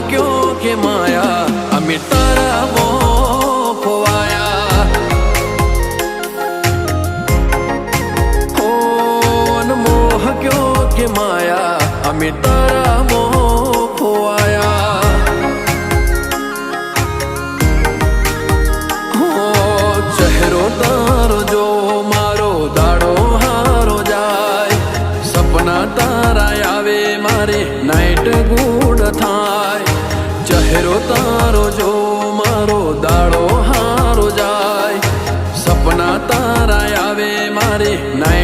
क्यों के माया अमी तारा मोह खोवाया हो मोह क्यों के माया अमी तारा मोह खोवाया हो चेहरो तारो जो मारो दाड़ो हारो जाए सपना तारा आवे मारे नाइट गुड थाय चेहरो तारो जो मारो दाड़ो हारो जाए सपना तारा आवे मारे नाइट